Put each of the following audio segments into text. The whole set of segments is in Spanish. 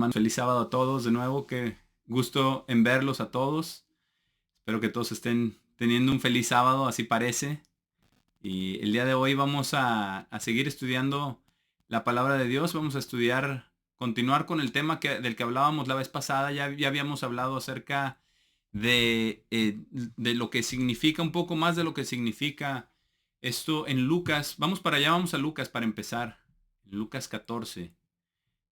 Hermanos, feliz sábado a todos de nuevo, qué gusto en verlos a todos. Espero que todos estén teniendo un feliz sábado, así parece. Y el día de hoy vamos a seguir estudiando la palabra de Dios. Vamos a estudiar, continuar con el tema del que hablábamos la vez pasada. Ya habíamos hablado acerca de lo que significa, un poco más de lo que significa esto en Lucas. Vamos para allá, vamos a Lucas para empezar. Lucas 14.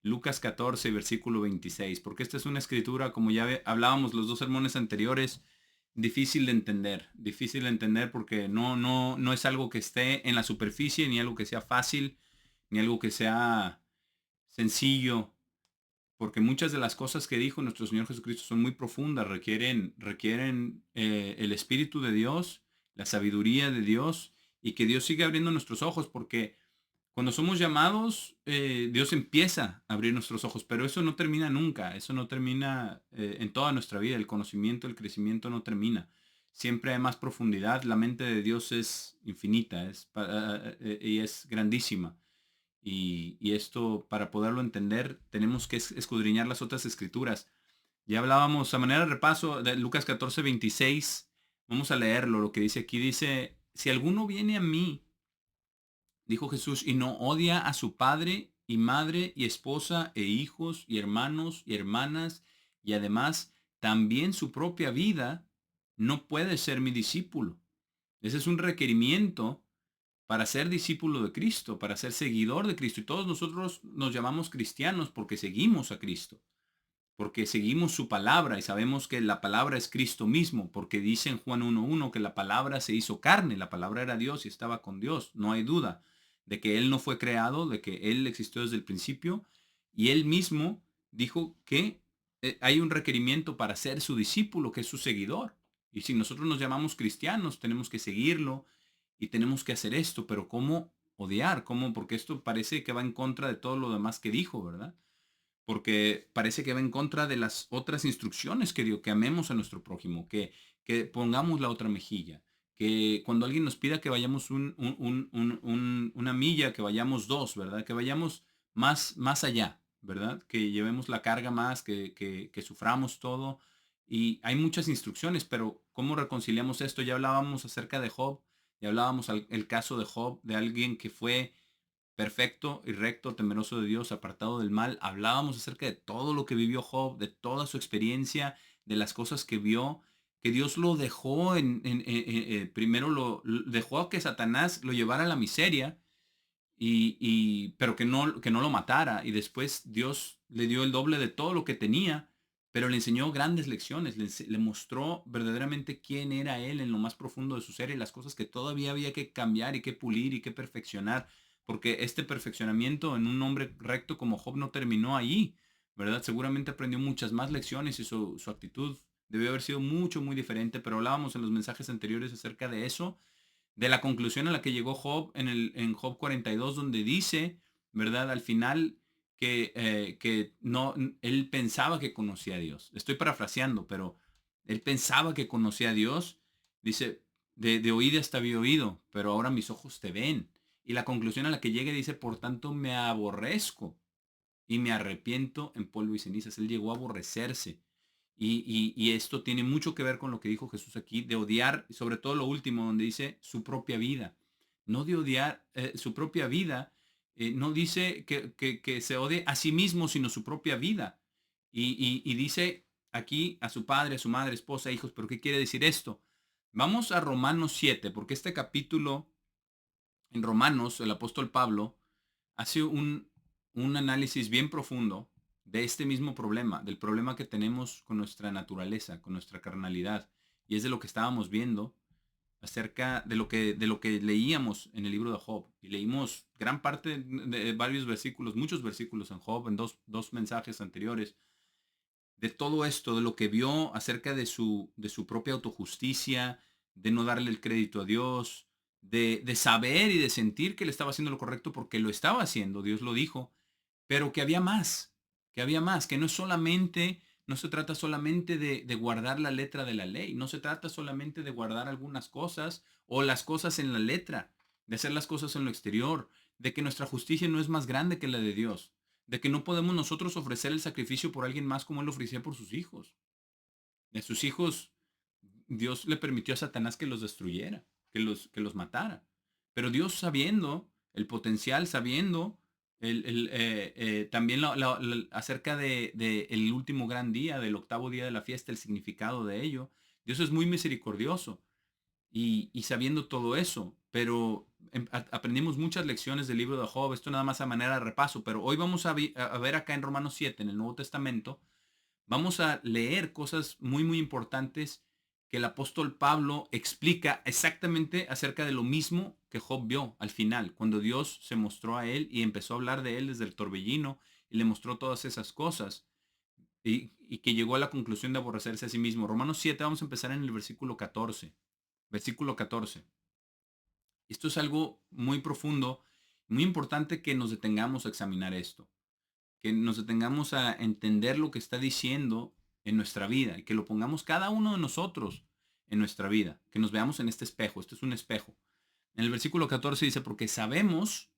Lucas 14, versículo 26, porque esta es una escritura, como ya hablábamos los dos sermones anteriores, difícil de entender porque no es algo que esté en la superficie, ni algo que sea fácil, ni algo que sea sencillo, porque muchas de las cosas que dijo nuestro Señor Jesucristo son muy profundas, requieren el Espíritu de Dios, la sabiduría de Dios, y que Dios siga abriendo nuestros ojos, porque cuando somos llamados, Dios empieza a abrir nuestros ojos, pero eso no termina nunca, eso no termina en toda nuestra vida, el conocimiento, el crecimiento no termina. Siempre hay más profundidad, la mente de Dios es infinita y es grandísima. Y esto, para poderlo entender, tenemos que escudriñar las otras escrituras. Ya hablábamos a manera de repaso de Lucas 14, 26. Vamos a leerlo, lo que dice aquí. Dice, si alguno viene a mí, dijo Jesús, y no odia a su padre y madre y esposa e hijos y hermanos y hermanas y además también su propia vida, no puede ser mi discípulo. Ese es un requerimiento para ser discípulo de Cristo, para ser seguidor de Cristo. Y todos nosotros nos llamamos cristianos porque seguimos a Cristo, porque seguimos su palabra y sabemos que la palabra es Cristo mismo, porque dice en Juan 1:1 que la palabra se hizo carne, la palabra era Dios y estaba con Dios. No hay duda de que Él no fue creado, de que Él existió desde el principio y Él mismo dijo que hay un requerimiento para ser su discípulo, que es su seguidor. Y si nosotros nos llamamos cristianos, tenemos que seguirlo y tenemos que hacer esto, pero ¿cómo odiar? ¿Cómo? Porque esto parece que va en contra de todo lo demás que dijo, ¿verdad? Porque parece que va en contra de las otras instrucciones que dio, que amemos a nuestro prójimo, que pongamos la otra mejilla, que cuando alguien nos pida que vayamos una milla, que vayamos dos, ¿verdad? Que vayamos más allá, ¿verdad? Que llevemos la carga más, que suframos todo. Y hay muchas instrucciones, pero ¿cómo reconciliamos esto? Ya hablábamos acerca de Job, ya hablábamos el caso de Job, de alguien que fue perfecto y recto, temeroso de Dios, apartado del mal. Hablábamos acerca de todo lo que vivió Job, de toda su experiencia, de las cosas que vio, que Dios lo dejó primero dejó a que Satanás lo llevara a la miseria, pero que no lo matara. Y después Dios le dio el doble de todo lo que tenía, pero le enseñó grandes lecciones, le mostró verdaderamente quién era él en lo más profundo de su ser y las cosas que todavía había que cambiar y que pulir y que perfeccionar, porque este perfeccionamiento en un hombre recto como Job no terminó ahí, ¿verdad? Seguramente aprendió muchas más lecciones y su actitud debió haber sido muy diferente, pero hablábamos en los mensajes anteriores acerca de eso, de la conclusión a la que llegó Job en Job 42, donde dice, ¿verdad? Al final que no, él pensaba que conocía a Dios. Estoy parafraseando, pero él pensaba que conocía a Dios. Dice, de oídas te había oído, pero ahora mis ojos te ven. Y la conclusión a la que llegue dice, por tanto me aborrezco y me arrepiento en polvo y cenizas. Él llegó a aborrecerse. Y esto tiene mucho que ver con lo que dijo Jesús aquí, de odiar, sobre todo lo último, donde dice su propia vida. No de odiar su propia vida, no dice que se odie a sí mismo, sino su propia vida. Y dice aquí a su padre, a su madre, esposa, hijos, pero ¿qué quiere decir esto? Vamos a Romanos 7, porque este capítulo en Romanos, el apóstol Pablo hace un análisis bien profundo de este mismo problema, del problema que tenemos con nuestra naturaleza, con nuestra carnalidad. Y es de lo que estábamos viendo acerca de lo que leíamos en el libro de Job. Y leímos gran parte de varios versículos, muchos versículos en Job, en dos mensajes anteriores, de todo esto, de lo que vio acerca de su propia autojusticia, de no darle el crédito a Dios, de saber y de sentir que le estaba haciendo lo correcto porque lo estaba haciendo, Dios lo dijo, pero que había más, que no se trata solamente de guardar la letra de la ley, no se trata solamente de guardar algunas cosas o las cosas en la letra, de hacer las cosas en lo exterior, de que nuestra justicia no es más grande que la de Dios, de que no podemos nosotros ofrecer el sacrificio por alguien más como Él lo ofrecía por sus hijos. A sus hijos, Dios le permitió a Satanás que los destruyera, que los matara. Pero Dios, sabiendo el potencial, sabiendo también acerca de el último gran día, del octavo día de la fiesta, el significado de ello, Dios es muy misericordioso y sabiendo todo eso, pero aprendimos muchas lecciones del libro de Job. Esto nada más a manera de repaso, pero hoy vamos a ver acá en Romanos 7, en el Nuevo Testamento, vamos a leer cosas muy, muy importantes que el apóstol Pablo explica exactamente acerca de lo mismo que Job vio al final, cuando Dios se mostró a él y empezó a hablar de él desde el torbellino y le mostró todas esas cosas y que llegó a la conclusión de aborrecerse a sí mismo. Romanos 7, vamos a empezar en el versículo 14. Versículo 14. Esto es algo muy profundo, muy importante que nos detengamos a examinar esto, que nos detengamos a entender lo que está diciendo en nuestra vida y que lo pongamos cada uno de nosotros en nuestra vida, que nos veamos en este espejo. Este es un espejo. En el versículo 14 dice, porque sabemos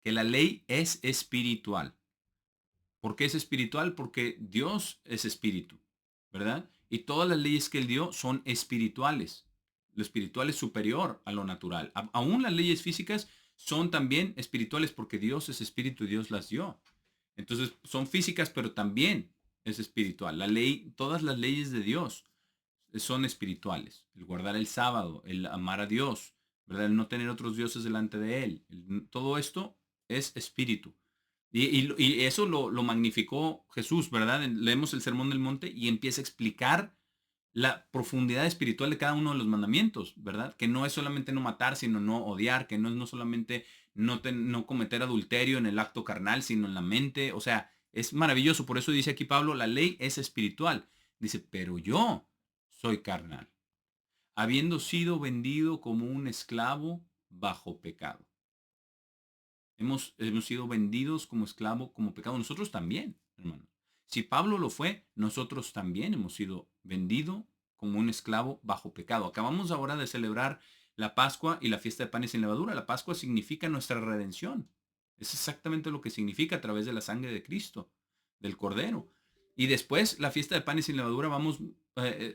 que la ley es espiritual. ¿Por qué es espiritual? Porque Dios es espíritu, ¿verdad? Y todas las leyes que Él dio son espirituales. Lo espiritual es superior a lo natural. Aún las leyes físicas son también espirituales porque Dios es espíritu y Dios las dio. Entonces son físicas, pero también es espiritual. La ley, todas las leyes de Dios son espirituales. El guardar el sábado, el amar a Dios, ¿verdad? El no tener otros dioses delante de Él. Todo esto es espíritu. Y eso lo magnificó Jesús, ¿verdad? Leemos el Sermón del Monte y empieza a explicar la profundidad espiritual de cada uno de los mandamientos, ¿verdad? Que no es solamente no matar, sino no odiar, que no es no solamente no cometer adulterio en el acto carnal, sino en la mente. O sea, es maravilloso. Por eso dice aquí Pablo, la ley es espiritual. Dice, pero yo soy carnal, habiendo sido vendido como un esclavo bajo pecado. Hemos sido vendidos como esclavo, como pecado. Nosotros también, hermanos. Si Pablo lo fue, nosotros también hemos sido vendidos como un esclavo bajo pecado. Acabamos ahora de celebrar la Pascua y la fiesta de panes sin levadura. La Pascua significa nuestra redención. Es exactamente lo que significa a través de la sangre de Cristo, del Cordero. Y después, la fiesta de panes sin levadura, vamos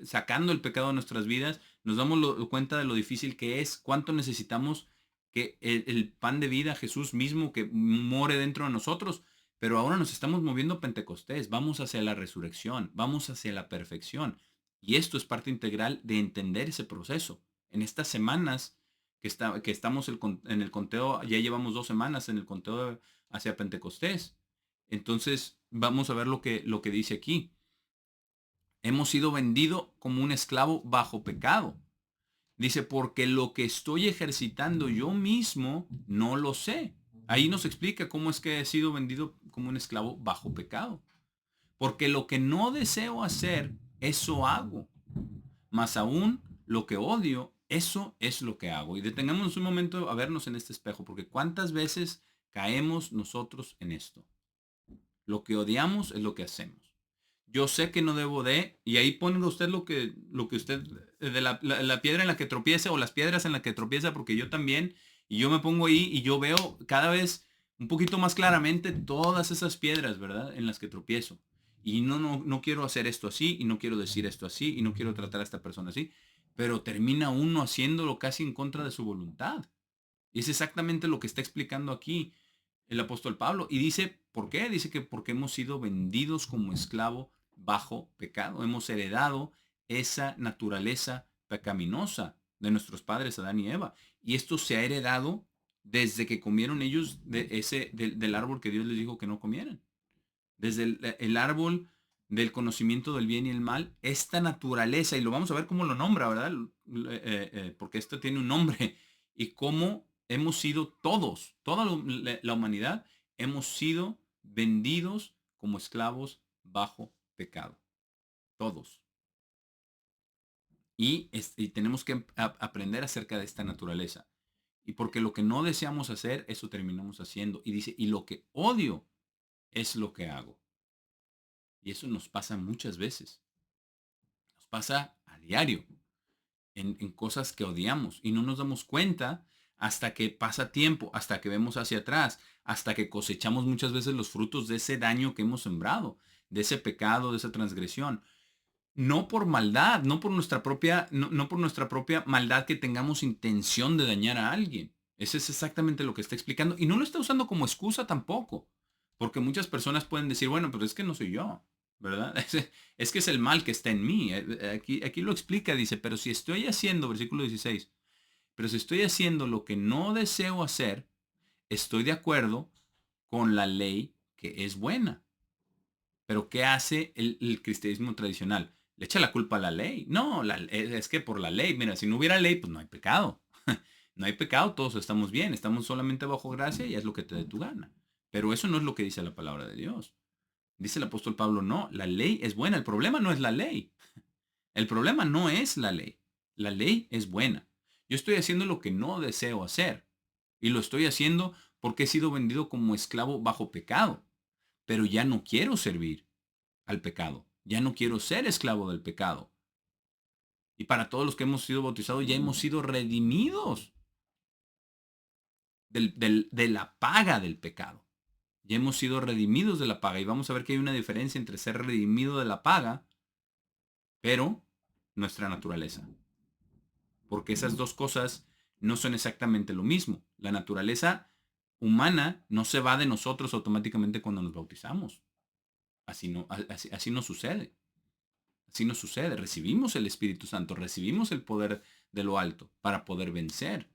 sacando el pecado de nuestras vidas. Nos damos cuenta de lo difícil que es, cuánto necesitamos que el pan de vida, Jesús mismo, que more dentro de nosotros, pero ahora nos estamos moviendo a Pentecostés, vamos hacia la resurrección, vamos hacia la perfección. Y esto es parte integral de entender ese proceso. En estas semanas que estamos en el conteo, ya llevamos 2 semanas en el conteo hacia Pentecostés. Entonces vamos a ver lo que dice aquí. Hemos sido vendidos como un esclavo bajo pecado. Dice, porque lo que estoy ejercitando yo mismo no lo sé. Ahí nos explica cómo es que he sido vendido como un esclavo bajo pecado. Porque lo que no deseo hacer, eso hago. Más aún, lo que odio, eso es lo que hago. Y detengamos un momento a vernos en este espejo, porque cuántas veces caemos nosotros en esto. Lo que odiamos es lo que hacemos. Yo sé que no debo de, y ahí ponga usted lo que usted, de la piedra en la que tropieza o las piedras en la que tropieza, porque yo también, y yo me pongo ahí y yo veo cada vez un poquito más claramente todas esas piedras, ¿verdad? En las que tropiezo. Y no quiero hacer esto así, y no quiero decir esto así, y no quiero tratar a esta persona así, pero termina uno haciéndolo casi en contra de su voluntad. Y es exactamente lo que está explicando aquí el apóstol Pablo. Y dice, ¿por qué? Dice que porque hemos sido vendidos como esclavo bajo pecado. Hemos heredado esa naturaleza pecaminosa de nuestros padres Adán y Eva. Y esto se ha heredado desde que comieron ellos del árbol que Dios les dijo que no comieran. Desde el árbol del conocimiento del bien y el mal, esta naturaleza, y lo vamos a ver cómo lo nombra, ¿verdad? Porque esto tiene un nombre, y cómo hemos sido todos, toda la humanidad, hemos sido vendidos como esclavos bajo pecado. Todos. Y tenemos que aprender acerca de esta naturaleza. Y porque lo que no deseamos hacer, eso terminamos haciendo. Y dice, y lo que odio es lo que hago. Y eso nos pasa muchas veces. Nos pasa a diario en cosas que odiamos y no nos damos cuenta hasta que pasa tiempo, hasta que vemos hacia atrás, hasta que cosechamos muchas veces los frutos de ese daño que hemos sembrado, de ese pecado, de esa transgresión. No por maldad, no por nuestra propia maldad que tengamos intención de dañar a alguien. Eso es exactamente lo que está explicando. Y no lo está usando como excusa tampoco. Porque muchas personas pueden decir, bueno, pero es que no soy yo, ¿verdad? Es que es el mal que está en mí. Aquí lo explica, dice, pero si estoy haciendo, versículo 16, pero si estoy haciendo lo que no deseo hacer, estoy de acuerdo con la ley que es buena. Pero ¿qué hace el cristianismo tradicional? Le echa la culpa a la ley. No, es que por la ley, mira, si no hubiera ley, pues no hay pecado. No hay pecado, todos estamos bien, estamos solamente bajo gracia y es lo que te dé tu gana. Pero eso no es lo que dice la palabra de Dios. Dice el apóstol Pablo, no, la ley es buena, el problema no es la ley. El problema no es la ley. La ley es buena. Yo estoy haciendo lo que no deseo hacer. Y lo estoy haciendo porque he sido vendido como esclavo bajo pecado. Pero ya no quiero servir al pecado. Ya no quiero ser esclavo del pecado. Y para todos los que hemos sido bautizados, ya hemos sido redimidos de la paga del pecado. Ya hemos sido redimidos de la paga. Y vamos a ver que hay una diferencia entre ser redimido de la paga, pero nuestra naturaleza. Porque esas dos cosas no son exactamente lo mismo. La naturaleza humana no se va de nosotros automáticamente cuando nos bautizamos. Así no sucede. Así nos sucede. Recibimos el Espíritu Santo, recibimos el poder de lo alto para poder vencer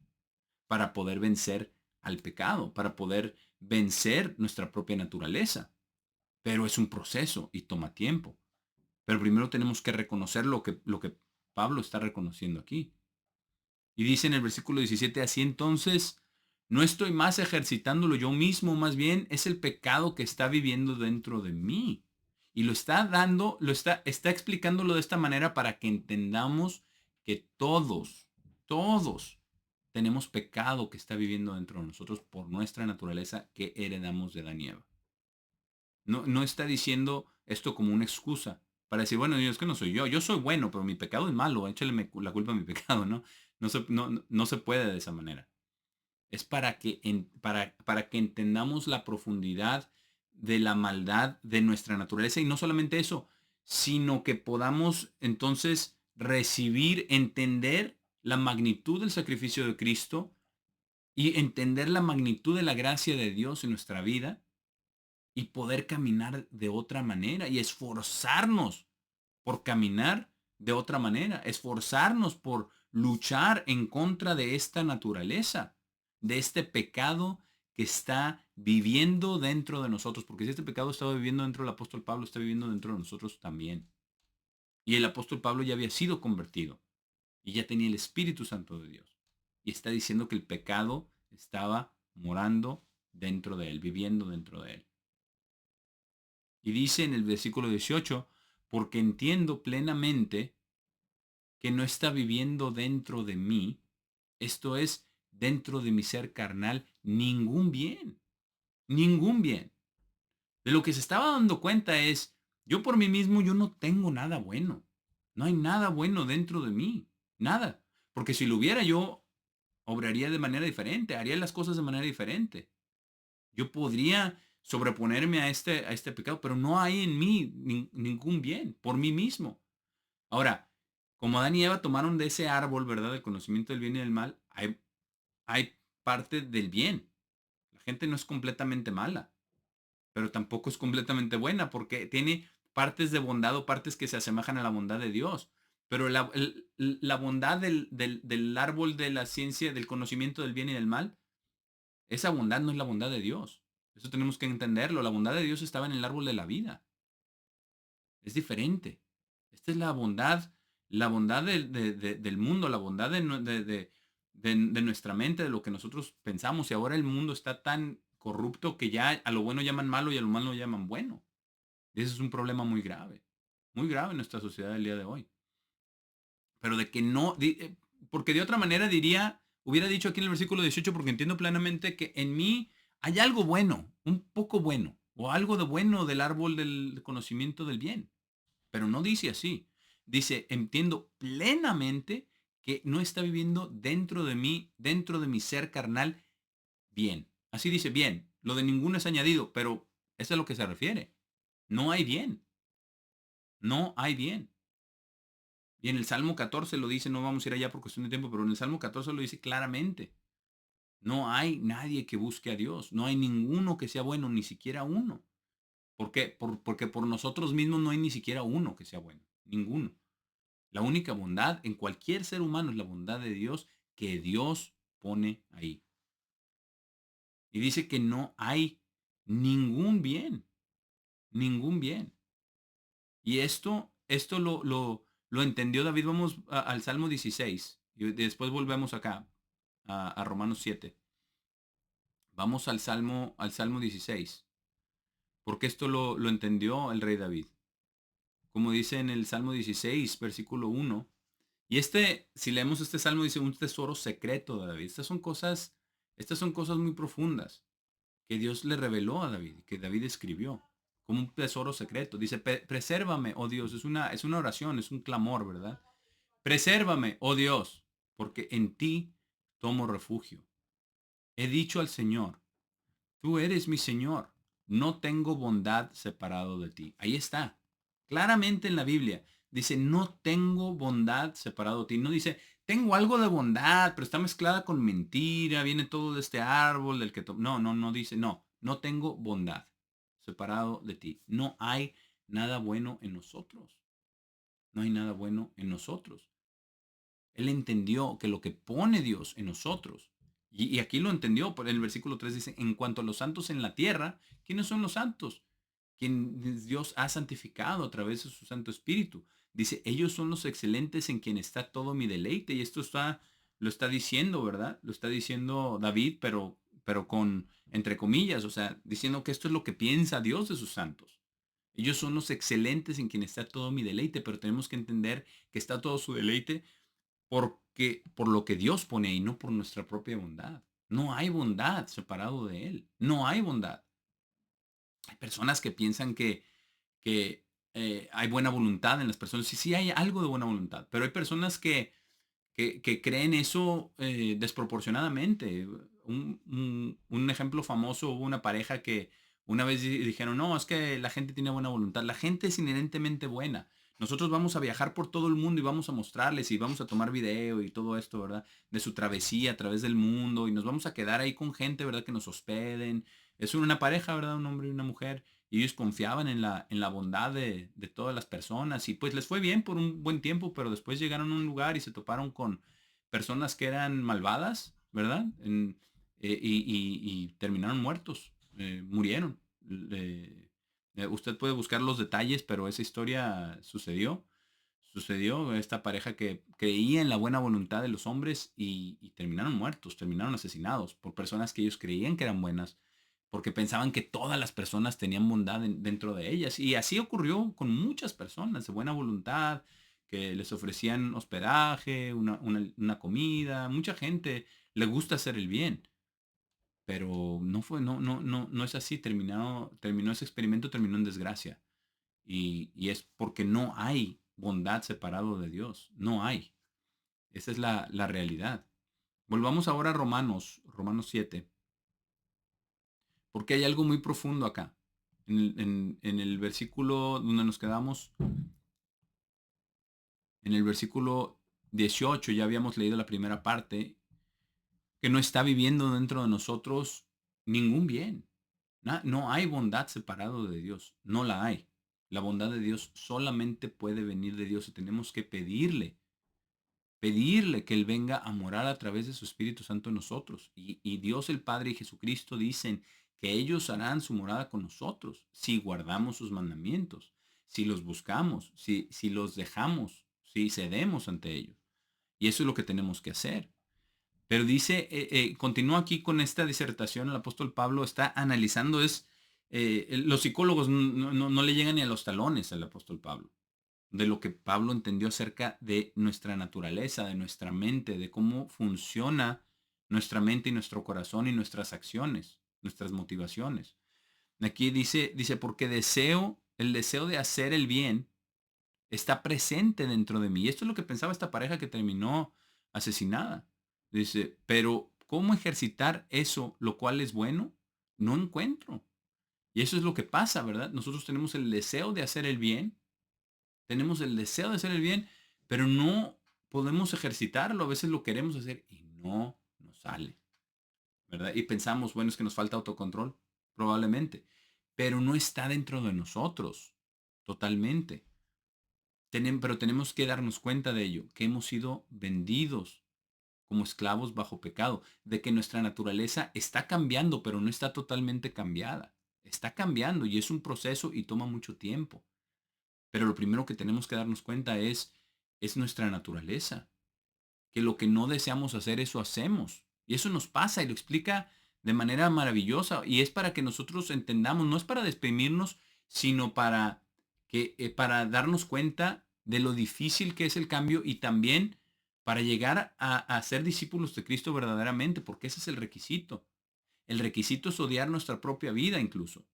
al pecado, para poder vencer nuestra propia naturaleza. Pero es un proceso y toma tiempo. Pero primero tenemos que reconocer lo que Pablo está reconociendo aquí. Y dice en el versículo 17, así entonces no estoy más ejercitándolo yo mismo, más bien es el pecado que está viviendo dentro de mí. Y lo está dando, está explicándolo de esta manera para que entendamos que todos tenemos pecado que está viviendo dentro de nosotros por nuestra naturaleza que heredamos de Adán y Eva. No está diciendo esto como una excusa para decir, bueno, Dios, es que no soy yo soy bueno, pero mi pecado es malo, échale la culpa a mi pecado, ¿no? No se puede de esa manera. Es para que entendamos la profundidad de la maldad de nuestra naturaleza y no solamente eso, sino que podamos entonces recibir, entender la magnitud del sacrificio de Cristo y entender la magnitud de la gracia de Dios en nuestra vida y poder caminar de otra manera y esforzarnos por caminar de otra manera, esforzarnos por luchar en contra de esta naturaleza, de este pecado que está viviendo dentro de nosotros, porque si este pecado estaba viviendo dentro del apóstol Pablo, está viviendo dentro de nosotros también. Y el apóstol Pablo ya había sido convertido y ya tenía el Espíritu Santo de Dios. Y está diciendo que el pecado estaba morando dentro de él, viviendo dentro de él. Y dice en el versículo 18, porque entiendo plenamente que no está viviendo dentro de mí, esto es, dentro de mi ser carnal, ningún bien. De lo que se estaba dando cuenta es, yo por mí mismo, yo no tengo nada bueno. No hay nada bueno dentro de mí, nada. Porque si lo hubiera yo, obraría de manera diferente, haría las cosas de manera diferente. Yo podría sobreponerme a este pecado, pero no hay en mí ningún bien por mí mismo. Ahora, como Adán y Eva tomaron de ese árbol, ¿verdad? Del conocimiento del bien y del mal, hay parte del bien. La gente no es completamente mala, pero tampoco es completamente buena porque tiene partes de bondad o partes que se asemejan a la bondad de Dios. Pero la bondad del árbol de la ciencia, del conocimiento del bien y del mal, esa bondad no es la bondad de Dios. Eso tenemos que entenderlo. La bondad de Dios estaba en el árbol de la vida. Es diferente. Esta es la bondad del mundo, la bondad de nuestra mente, de lo que nosotros pensamos. Y ahora el mundo está tan corrupto que ya a lo bueno llaman malo y a lo malo llaman bueno. Y ese es un problema muy grave en nuestra sociedad del día de hoy. Pero de que no, porque de otra manera hubiera dicho aquí en el versículo 18, porque entiendo plenamente que en mí hay algo bueno, un poco bueno, o algo de bueno del árbol del conocimiento del bien. Pero no dice así. Dice, entiendo plenamente que no está viviendo dentro de mí, dentro de mi ser carnal, bien. Así dice, bien. Lo de ninguno es añadido, pero eso es a lo que se refiere. No hay bien. No hay bien. Y en el Salmo 14 lo dice, no vamos a ir allá por cuestión de tiempo, pero en el Salmo 14 lo dice claramente. No hay nadie que busque a Dios. No hay ninguno que sea bueno, ni siquiera uno. ¿Por qué? Porque por nosotros mismos no hay ni siquiera uno que sea bueno. Ninguno. La única bondad en cualquier ser humano es la bondad de Dios que Dios pone ahí. Y dice que no hay ningún bien. Ningún bien. Y esto lo entendió David. Vamos al Salmo 16 y después volvemos acá a Romanos 7. Vamos al Salmo 16, porque esto lo entendió el rey David. Como dice en el Salmo 16, versículo 1. Y si leemos este salmo, dice un tesoro secreto de David. Estas son cosas muy profundas que Dios le reveló a David, que David escribió, como un tesoro secreto. Dice, presérvame, oh Dios. Es una oración, es un clamor, ¿verdad? Presérvame, oh Dios, porque en ti tomo refugio. He dicho al Señor, tú eres mi Señor, no tengo bondad separado de ti. Ahí está, claramente en la Biblia. Dice, no tengo bondad separado de ti. No dice, tengo algo de bondad, pero está mezclada con mentira, viene todo de este árbol del que... No, no, no dice, no tengo bondad separado de ti. No hay nada bueno en nosotros. No hay nada bueno en nosotros. Él entendió que lo que pone Dios en nosotros, y aquí lo entendió, por el versículo 3 dice, en cuanto a los santos en la tierra, ¿quiénes son los santos? Quien Dios ha santificado a través de su Santo Espíritu. Dice, ellos son los excelentes en quien está todo mi deleite. Y esto lo está diciendo, ¿verdad? Lo está diciendo David, pero con, entre comillas, o sea, diciendo que esto es lo que piensa Dios de sus santos. Ellos son los excelentes en quien está todo mi deleite, pero tenemos que entender que está todo su deleite por lo que Dios pone ahí, no por nuestra propia bondad. No hay bondad separado de Él. No hay bondad. Hay personas que piensan que hay buena voluntad en las personas. Sí, sí hay algo de buena voluntad, pero hay personas que creen eso desproporcionadamente. Un ejemplo famoso, hubo una pareja que una vez dijeron, no, es que la gente tiene buena voluntad. La gente es inherentemente buena. Nosotros vamos a viajar por todo el mundo y vamos a mostrarles y vamos a tomar video y todo esto, ¿verdad? De su travesía a través del mundo y nos vamos a quedar ahí con gente, ¿verdad? Que nos hospeden. Es una pareja, ¿verdad? Un hombre y una mujer. Y ellos confiaban en la bondad de todas las personas y pues les fue bien por un buen tiempo, pero después llegaron a un lugar y se toparon con personas que eran malvadas, ¿verdad? Y terminaron muertos, murieron. Usted puede buscar los detalles, pero esa historia sucedió. Sucedió esta pareja que creía en la buena voluntad de los hombres y terminaron muertos, terminaron asesinados por personas que ellos creían que eran buenas, porque pensaban que todas las personas tenían bondad dentro de ellas. Y así ocurrió con muchas personas de buena voluntad, que les ofrecían hospedaje, una comida. Mucha gente le gusta hacer el bien, pero no es así. Terminó ese experimento, terminó en desgracia. Y es porque no hay bondad separado de Dios. No hay. Esa es la realidad. Volvamos ahora a Romanos 7, porque hay algo muy profundo acá. En el versículo donde nos quedamos, en el versículo 18, ya habíamos leído la primera parte, que no está viviendo dentro de nosotros ningún bien. No hay bondad separado de Dios, no la hay. La bondad de Dios solamente puede venir de Dios y tenemos que pedirle que Él venga a morar a través de su Espíritu Santo en nosotros. Y Dios el Padre y Jesucristo dicen que ellos harán su morada con nosotros si guardamos sus mandamientos, si los buscamos, si los dejamos, si cedemos ante ellos. Y eso es lo que tenemos que hacer. Pero dice, continúa aquí con esta disertación, el apóstol Pablo está analizando, los psicólogos no le llegan ni a los talones al apóstol Pablo, de lo que Pablo entendió acerca de nuestra naturaleza, de nuestra mente, de cómo funciona nuestra mente y nuestro corazón y nuestras acciones, nuestras motivaciones. Aquí dice, porque el deseo de hacer el bien está presente dentro de mí. Y esto es lo que pensaba esta pareja que terminó asesinada. Dice, pero ¿cómo ejercitar eso, lo cual es bueno? No encuentro. Y eso es lo que pasa, ¿verdad? Nosotros tenemos el deseo de hacer el bien, tenemos el deseo de hacer el bien, pero no podemos ejercitarlo. A veces lo queremos hacer y no nos sale, ¿verdad? Y pensamos, bueno, es que nos falta autocontrol, probablemente, pero no está dentro de nosotros, totalmente. Pero tenemos que darnos cuenta de ello, que hemos sido vendidos como esclavos bajo pecado, de que nuestra naturaleza está cambiando, pero no está totalmente cambiada. Está cambiando y es un proceso y toma mucho tiempo. Pero lo primero que tenemos que darnos cuenta es nuestra naturaleza, que lo que no deseamos hacer, eso hacemos. Y eso nos pasa y lo explica de manera maravillosa. Y es para que nosotros entendamos, no es para deprimirnos, sino para darnos cuenta de lo difícil que es el cambio y también para llegar a ser discípulos de Cristo verdaderamente, porque ese es el requisito. El requisito es odiar nuestra propia vida incluso.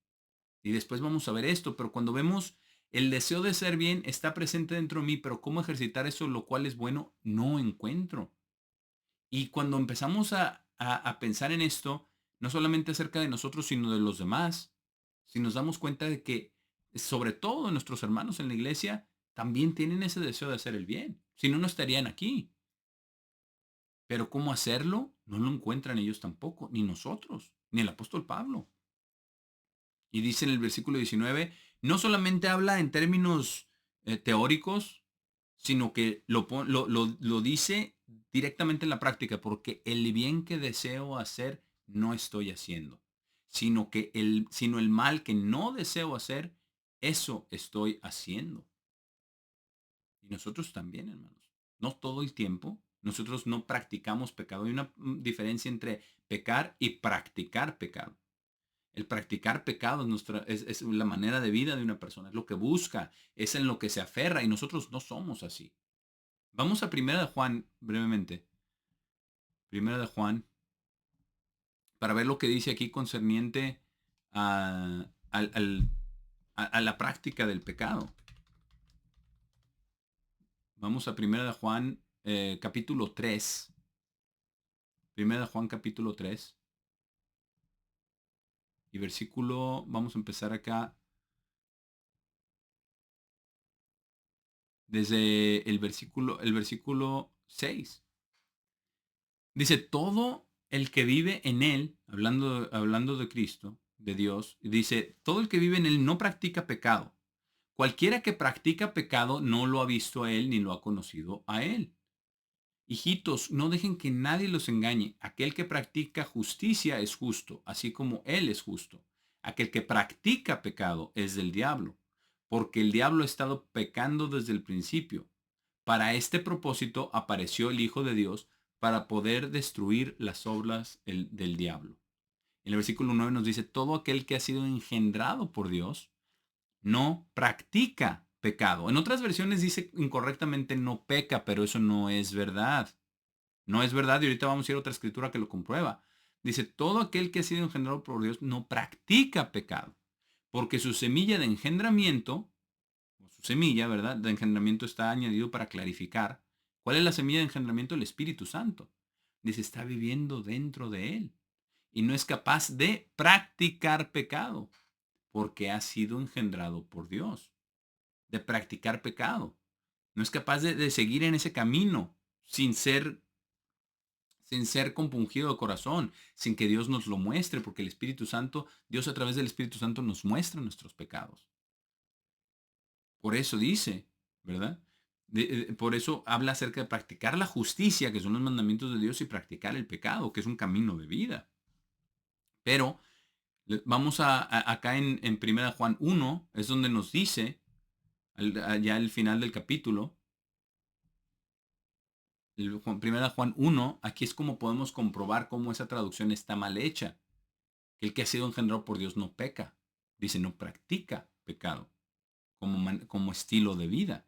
Y después vamos a ver esto, pero cuando vemos el deseo de ser bien está presente dentro de mí, pero cómo ejercitar eso, lo cual es bueno, no encuentro. Y cuando empezamos a pensar en esto, no solamente acerca de nosotros, sino de los demás, si nos damos cuenta de que, sobre todo nuestros hermanos en la iglesia, también tienen ese deseo de hacer el bien. Si no, no estarían aquí. Pero cómo hacerlo, no lo encuentran ellos tampoco, ni nosotros, ni el apóstol Pablo. Y dice en el versículo 19, no solamente habla en términos teóricos, sino que lo dice directamente en la práctica, porque el bien que deseo hacer no estoy haciendo, sino el mal que no deseo hacer, eso estoy haciendo. Y nosotros también, hermanos. No todo el tiempo. Nosotros no practicamos pecado. Hay una diferencia entre pecar y practicar pecado. El practicar pecado es la manera de vida de una persona, es lo que busca, es en lo que se aferra y nosotros no somos así. Vamos a Primera de Juan brevemente. Primera de Juan, para ver lo que dice aquí concerniente a, a la práctica del pecado. Vamos a Primera de Juan capítulo 3. Primera de Juan capítulo 3. Y versículo, vamos a empezar acá desde el versículo 6. Dice, todo el que vive en él, hablando de Cristo, de Dios, dice, todo el que vive en él no practica pecado. Cualquiera que practica pecado no lo ha visto a él ni lo ha conocido a él. Hijitos, no dejen que nadie los engañe. Aquel que practica justicia es justo, así como él es justo. Aquel que practica pecado es del diablo, porque el diablo ha estado pecando desde el principio. Para este propósito apareció el Hijo de Dios para poder destruir las obras del diablo. En el versículo 9 nos dice, todo aquel que ha sido engendrado por Dios no practica pecado. En otras versiones dice incorrectamente no peca, pero eso no es verdad. No es verdad y ahorita vamos a ir a otra escritura que lo comprueba. Dice, todo aquel que ha sido engendrado por Dios no practica pecado, porque su semilla de engendramiento, o su semilla, ¿verdad? De engendramiento está añadido para clarificar. ¿Cuál es la semilla de engendramiento? El Espíritu Santo. Dice, está viviendo dentro de él y no es capaz de practicar pecado, porque ha sido engendrado por Dios. De practicar pecado. No es capaz de seguir en ese camino sin ser compungido de corazón, sin que Dios nos lo muestre, porque el Espíritu Santo, Dios a través del Espíritu Santo nos muestra nuestros pecados. Por eso dice, ¿verdad? Por eso habla acerca de practicar la justicia, que son los mandamientos de Dios, y practicar el pecado, que es un camino de vida. Pero vamos acá en 1 Juan 1, es donde nos dice, ya al final del capítulo, 1 Juan 1, aquí es como podemos comprobar cómo esa traducción está mal hecha. El que ha sido engendrado por Dios no peca. Dice, no practica pecado como estilo de vida,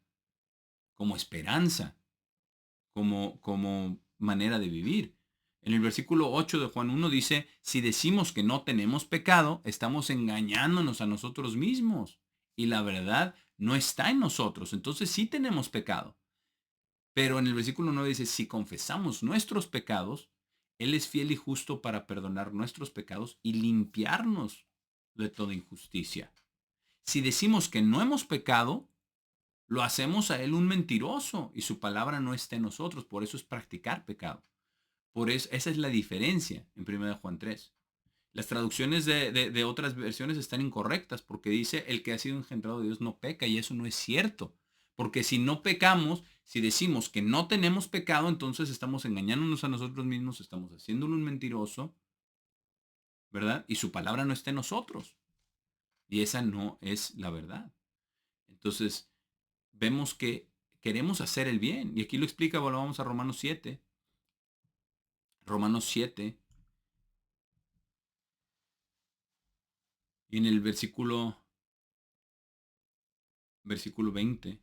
como esperanza, como manera de vivir. En el versículo 8 de Juan 1 dice, si decimos que no tenemos pecado, estamos engañándonos a nosotros mismos y la verdad no está en nosotros. Entonces sí tenemos pecado. Pero en el versículo 9 dice, si confesamos nuestros pecados, Él es fiel y justo para perdonar nuestros pecados y limpiarnos de toda injusticia. Si decimos que no hemos pecado, lo hacemos a Él un mentiroso y su palabra no está en nosotros. Por eso es practicar pecado. Por eso, esa es la diferencia en 1 Juan 3. Las traducciones de otras versiones están incorrectas porque dice el que ha sido engendrado de Dios no peca y eso no es cierto. Porque si no pecamos, si decimos que no tenemos pecado, entonces estamos engañándonos a nosotros mismos, estamos haciéndolo un mentiroso, ¿verdad? Y su palabra no está en nosotros. Y esa no es la verdad. Entonces, vemos que queremos hacer el bien. Y aquí lo explica, bueno, vamos a Romanos 7. Romanos 7. Y en el versículo 20.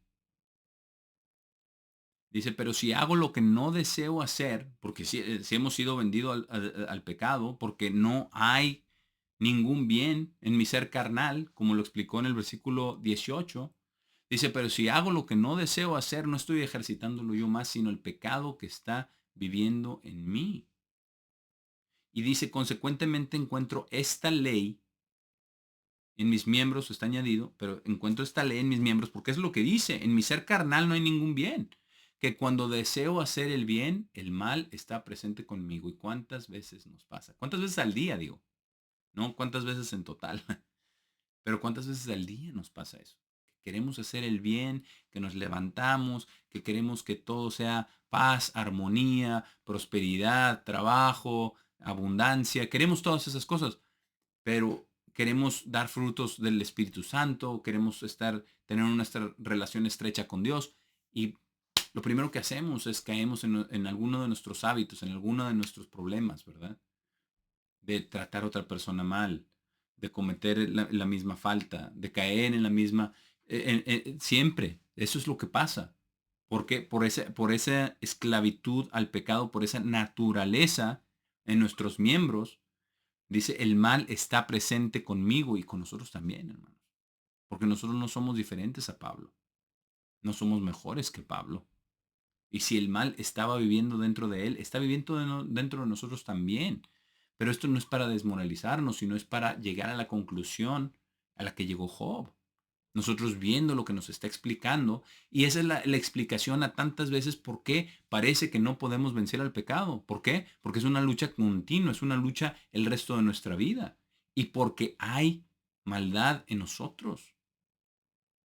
Dice, pero si hago lo que no deseo hacer, porque si hemos sido vendidos al pecado, porque no hay ningún bien en mi ser carnal, como lo explicó en el versículo 18, dice, pero si hago lo que no deseo hacer, no estoy ejercitándolo yo más, sino el pecado que está viviendo en mí. Y dice, consecuentemente encuentro esta ley en mis miembros, está añadido, pero encuentro esta ley en mis miembros, porque es lo que dice, en mi ser carnal no hay ningún bien, que cuando deseo hacer el bien, el mal está presente conmigo. ¿Y cuántas veces nos pasa? ¿Cuántas veces al día, digo? No, ¿cuántas veces en total? Pero ¿cuántas veces al día nos pasa eso? Que queremos hacer el bien, que nos levantamos, que queremos que todo sea paz, armonía, prosperidad, trabajo, abundancia, queremos todas esas cosas, pero queremos dar frutos del Espíritu Santo, queremos tener una relación estrecha con Dios y lo primero que hacemos es caemos en alguno de nuestros hábitos, en alguno de nuestros problemas, ¿verdad? De tratar a otra persona mal, de cometer la misma falta, de caer en la misma, siempre, eso es lo que pasa. Porque por esa esclavitud al pecado, por esa naturaleza en nuestros miembros, dice, el mal está presente conmigo y con nosotros también, hermanos. Porque nosotros no somos diferentes a Pablo. No somos mejores que Pablo. Y si el mal estaba viviendo dentro de él, está viviendo dentro de nosotros también. Pero esto no es para desmoralizarnos, sino es para llegar a la conclusión a la que llegó Job. Nosotros viendo lo que nos está explicando, y esa es la explicación a tantas veces por qué parece que no podemos vencer al pecado. ¿Por qué? Porque es una lucha continua, es una lucha el resto de nuestra vida. Y porque hay maldad en nosotros.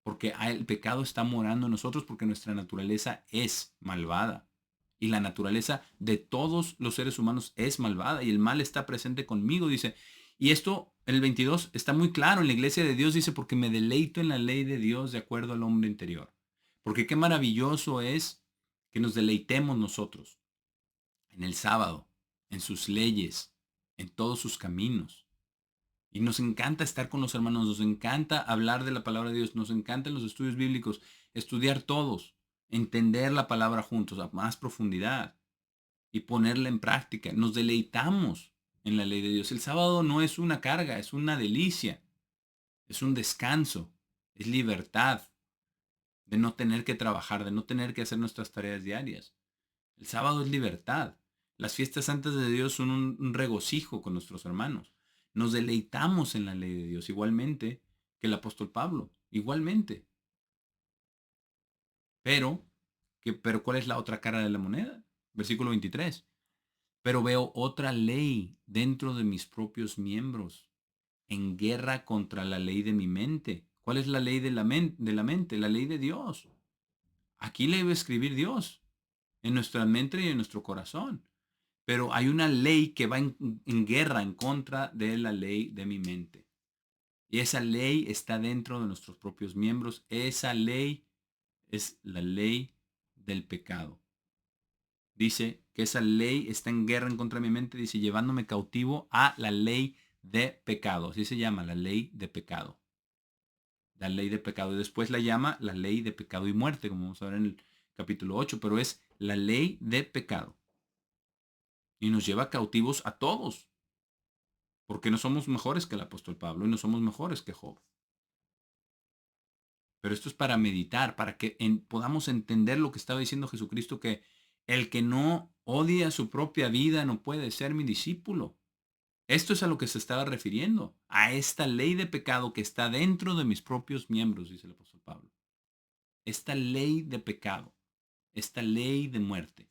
Porque el pecado está morando en nosotros porque nuestra naturaleza es malvada. Y la naturaleza de todos los seres humanos es malvada y el mal está presente conmigo, dice. Y esto en el 22 está muy claro en la iglesia de Dios, dice, porque me deleito en la ley de Dios de acuerdo al hombre interior. Porque qué maravilloso es que nos deleitemos nosotros en el sábado, en sus leyes, en todos sus caminos. Y nos encanta estar con los hermanos, nos encanta hablar de la palabra de Dios, nos encantan los estudios bíblicos, estudiar todos, entender la palabra juntos a más profundidad y ponerla en práctica. Nos deleitamos en la ley de Dios. El sábado no es una carga, es una delicia, es un descanso, es libertad de no tener que trabajar, de no tener que hacer nuestras tareas diarias. El sábado es libertad. Las fiestas santas de Dios son un regocijo con nuestros hermanos. Nos deleitamos en la ley de Dios, igualmente que el apóstol Pablo, igualmente. Pero ¿cuál es la otra cara de la moneda? Versículo 23. Pero veo otra ley dentro de mis propios miembros, en guerra contra la ley de mi mente. ¿Cuál es la ley de la mente? La ley de Dios. Aquí le debe escribir Dios en nuestra mente y en nuestro corazón. Pero hay una ley que va en guerra en contra de la ley de mi mente. Y esa ley está dentro de nuestros propios miembros. Esa ley es la ley del pecado. Dice que esa ley está en guerra en contra de mi mente, dice, llevándome cautivo a la ley de pecado. Así se llama, la ley de pecado. La ley de pecado. Y después la llama la ley de pecado y muerte, como vamos a ver en el capítulo 8, pero es la ley de pecado. Y nos lleva cautivos a todos. Porque no somos mejores que el apóstol Pablo y no somos mejores que Job. Pero esto es para meditar, para que podamos entender lo que estaba diciendo Jesucristo, que el que no odia su propia vida no puede ser mi discípulo. Esto es a lo que se estaba refiriendo, a esta ley de pecado que está dentro de mis propios miembros, dice el apóstol Pablo. Esta ley de pecado, esta ley de muerte.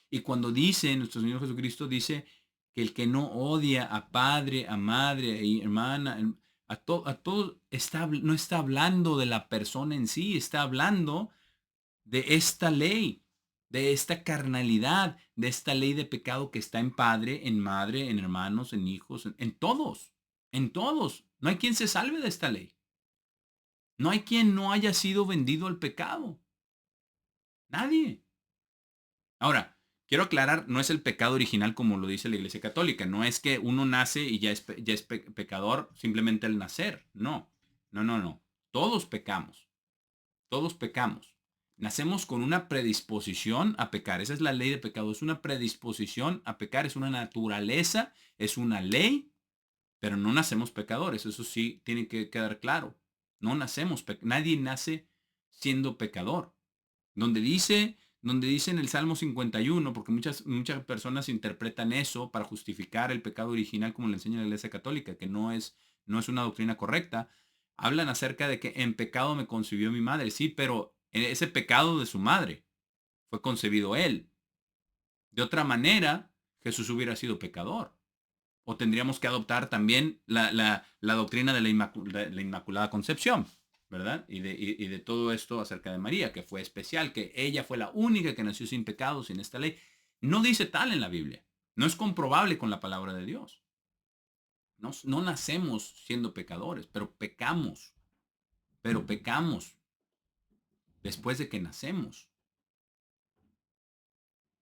Y cuando dice, nuestro Señor Jesucristo dice que el que no odia a padre, a madre, a hermana, a todo, no está hablando de la persona en sí, está hablando de esta ley, de esta carnalidad, de esta ley de pecado que está en padre, en madre, en hermanos, en hijos, en todos, en todos. No hay quien se salve de esta ley. No hay quien no haya sido vendido al pecado. Nadie. Ahora, quiero aclarar, no es el pecado original como lo dice la Iglesia Católica. No es que uno nace y ya es pecador simplemente al nacer. No, no, no, no. Todos pecamos. Todos pecamos. Nacemos con una predisposición a pecar. Esa es la ley de pecado. Es una predisposición a pecar. Es una naturaleza. Es una ley. Pero no nacemos pecadores. Eso sí tiene que quedar claro. No nacemos. Nadie nace siendo pecador. Donde dice en el Salmo 51, porque muchas personas interpretan eso para justificar el pecado original como le enseña la Iglesia Católica, que no es una doctrina correcta. Hablan acerca de que en pecado me concibió mi madre. Sí, pero en ese pecado de su madre fue concebido él. De otra manera, Jesús hubiera sido pecador. O tendríamos que adoptar también la doctrina de la Inmaculada Concepción, ¿verdad? Y de todo esto acerca de María, que fue especial, que ella fue la única que nació sin pecado, sin esta ley. No dice tal en la Biblia. No es comprobable con la palabra de Dios. No nacemos siendo pecadores, pero pecamos. Pero pecamos después de que nacemos.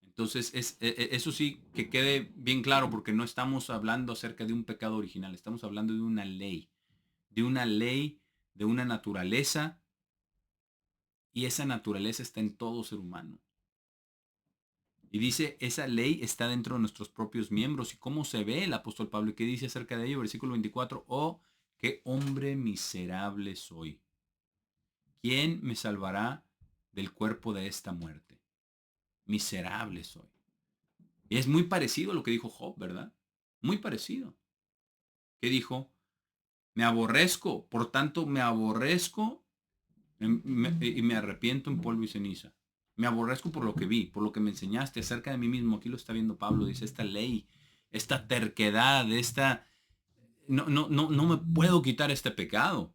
Entonces, eso sí que quede bien claro, porque no estamos hablando acerca de un pecado original, estamos hablando de una ley, de una naturaleza, y esa naturaleza está en todo ser humano. Y dice, esa ley está dentro de nuestros propios miembros. ¿Y cómo se ve el apóstol Pablo? ¿Y qué dice acerca de ello? Versículo 24, oh, qué hombre miserable soy. ¿Quién me salvará del cuerpo de esta muerte? Miserable soy. Y es muy parecido a lo que dijo Job, ¿verdad? Muy parecido. ¿Qué dijo? Me aborrezco, por tanto me aborrezco y me arrepiento en polvo y ceniza. Me aborrezco por lo que vi, por lo que me enseñaste acerca de mí mismo. Aquí lo está viendo Pablo, dice, esta ley, esta terquedad, no me puedo quitar este pecado.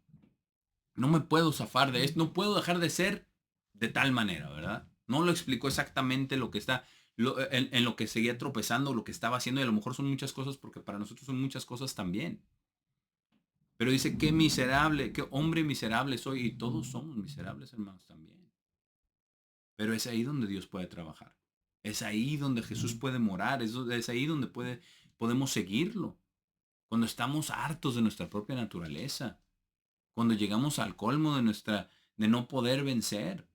No me puedo zafar de esto, no puedo dejar de ser de tal manera, ¿verdad? No lo explicó exactamente lo que está, en lo que seguía tropezando, lo que estaba haciendo, y a lo mejor son muchas cosas, porque para nosotros son muchas cosas también. Pero dice, qué miserable, qué hombre miserable soy. Y todos somos miserables, hermanos, también. Pero es ahí donde Dios puede trabajar. Es ahí donde Jesús puede morar. Es ahí donde podemos seguirlo. Cuando estamos hartos de nuestra propia naturaleza. Cuando llegamos al colmo de no poder vencer.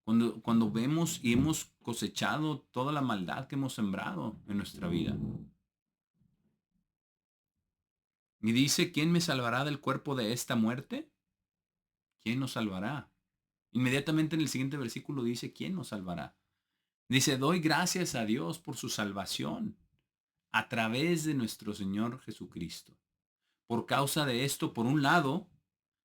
Cuando vemos y hemos cosechado toda la maldad que hemos sembrado en nuestra vida. Y dice, ¿quién me salvará del cuerpo de esta muerte? ¿Quién nos salvará? Inmediatamente en el siguiente versículo dice, ¿quién nos salvará? Dice, doy gracias a Dios por su salvación a través de nuestro Señor Jesucristo. Por causa de esto, por un lado,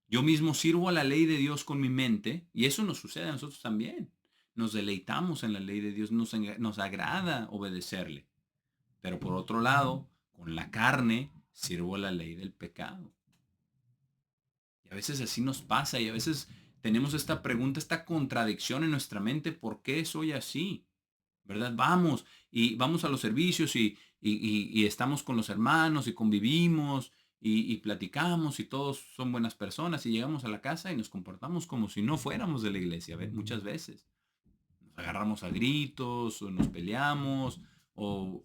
yo mismo sirvo a la ley de Dios con mi mente, y eso nos sucede a nosotros también. Nos deleitamos en la ley de Dios, nos agrada obedecerle. Pero por otro lado, con la carne, sirvo a la ley del pecado. Y a veces así nos pasa, y a veces tenemos esta pregunta, esta contradicción en nuestra mente, ¿por qué soy así? ¿Verdad? Vamos a los servicios y estamos con los hermanos y convivimos y platicamos y todos son buenas personas y llegamos a la casa y nos comportamos como si no fuéramos de la iglesia, muchas veces. Nos agarramos a gritos o nos peleamos o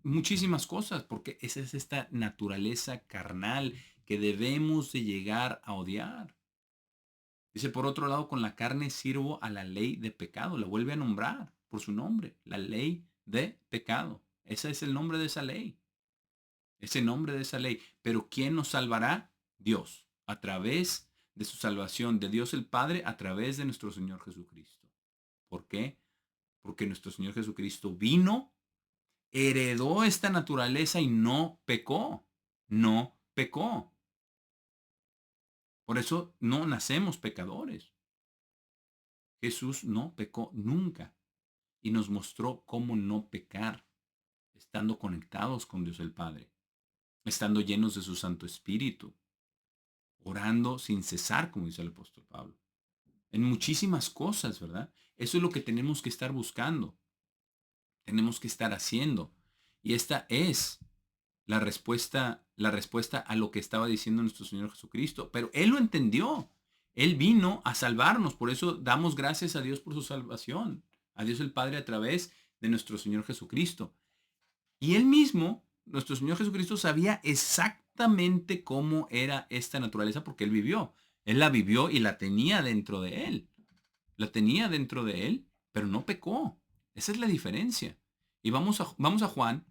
muchísimas cosas, porque esa es esta naturaleza carnal que debemos de llegar a odiar. Dice, por otro lado, con la carne sirvo a la ley de pecado. La vuelve a nombrar por su nombre, la ley de pecado. Ese es el nombre de esa ley. Ese nombre de esa ley. Pero ¿quién nos salvará? Dios, a través de su salvación de Dios el Padre a través de nuestro Señor Jesucristo. ¿Por qué? Porque nuestro Señor Jesucristo vino, heredó esta naturaleza y no pecó. No pecó. Por eso no nacemos pecadores. Jesús no pecó nunca y nos mostró cómo no pecar, estando conectados con Dios el Padre, estando llenos de su Santo Espíritu, orando sin cesar, como dice el apóstol Pablo. En muchísimas cosas, ¿verdad? Eso es lo que tenemos que estar buscando, tenemos que estar haciendo. Y esta es la respuesta a lo que estaba diciendo nuestro Señor Jesucristo. Pero Él lo entendió. Él vino a salvarnos. Por eso damos gracias a Dios por su salvación. A Dios el Padre a través de nuestro Señor Jesucristo. Y Él mismo, nuestro Señor Jesucristo, sabía exactamente cómo era esta naturaleza porque Él vivió. Él la vivió y la tenía dentro de Él. La tenía dentro de Él, pero no pecó. Esa es la diferencia. Y vamos a Juan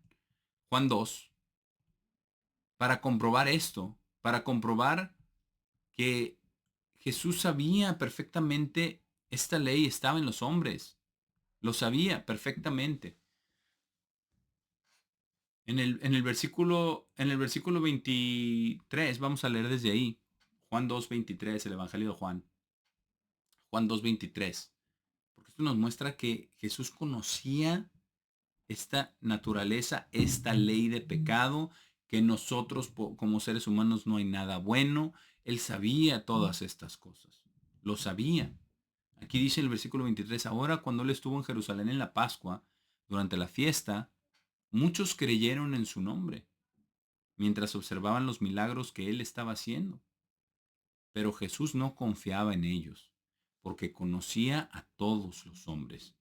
2, para comprobar esto, para comprobar que Jesús sabía perfectamente esta ley estaba en los hombres. Lo sabía perfectamente. En el versículo 23, vamos a leer desde ahí. Juan 2:23, el Evangelio de Juan. Juan 2:23. Porque esto nos muestra que Jesús conocía esta naturaleza, esta ley de pecado, que nosotros como seres humanos no hay nada bueno. Él sabía todas estas cosas. Lo sabía. Aquí dice el versículo 23, ahora cuando él estuvo en Jerusalén en la Pascua, durante la fiesta, muchos creyeron en su nombre, mientras observaban los milagros que él estaba haciendo. Pero Jesús no confiaba en ellos, porque conocía a todos los hombres.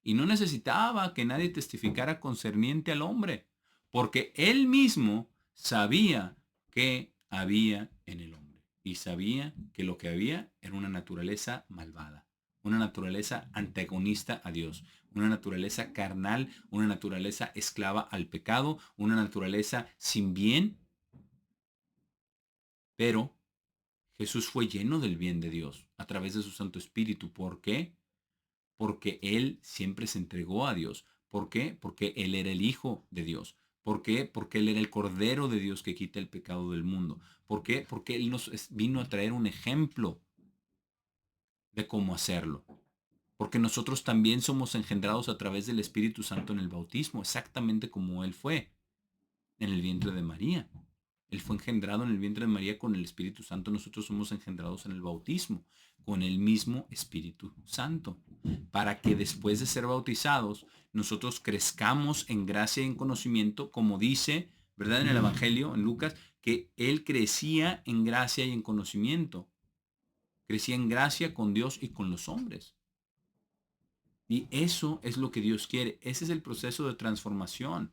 Y no necesitaba que nadie testificara concerniente al hombre, porque él mismo sabía qué había en el hombre. Y sabía que lo que había era una naturaleza malvada, una naturaleza antagonista a Dios, una naturaleza carnal, una naturaleza esclava al pecado, una naturaleza sin bien. Pero Jesús fue lleno del bien de Dios a través de su Santo Espíritu. ¿Por qué? Porque Él siempre se entregó a Dios. ¿Por qué? Porque Él era el Hijo de Dios. ¿Por qué? Porque Él era el Cordero de Dios que quita el pecado del mundo. ¿Por qué? Porque Él nos vino a traer un ejemplo de cómo hacerlo. Porque nosotros también somos engendrados a través del Espíritu Santo en el bautismo, exactamente como Él fue en el vientre de María. Él fue engendrado en el vientre de María con el Espíritu Santo. Nosotros somos engendrados en el bautismo con el mismo Espíritu Santo. Para que después de ser bautizados, nosotros crezcamos en gracia y en conocimiento, como dice, ¿verdad? En el Evangelio, en Lucas, que Él crecía en gracia y en conocimiento. Crecía en gracia con Dios y con los hombres. Y eso es lo que Dios quiere. Ese es el proceso de transformación.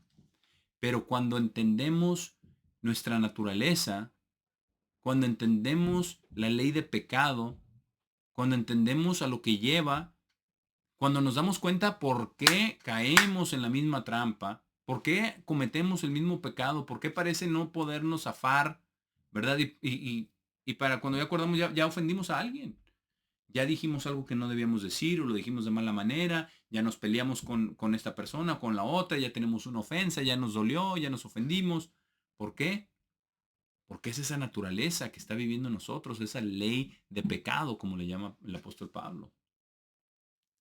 Pero cuando entendemos nuestra naturaleza, cuando entendemos la ley de pecado, cuando entendemos a lo que lleva, cuando nos damos cuenta por qué caemos en la misma trampa, por qué cometemos el mismo pecado, por qué parece no podernos zafar, ¿verdad? Y para cuando ya acordamos, ya ofendimos a alguien. Ya dijimos algo que no debíamos decir o lo dijimos de mala manera, ya nos peleamos con esta persona, con la otra, ya tenemos una ofensa, ya nos dolió, ya nos ofendimos. ¿Por qué? Porque es esa naturaleza que está viviendo en nosotros, esa ley de pecado, como le llama el apóstol Pablo.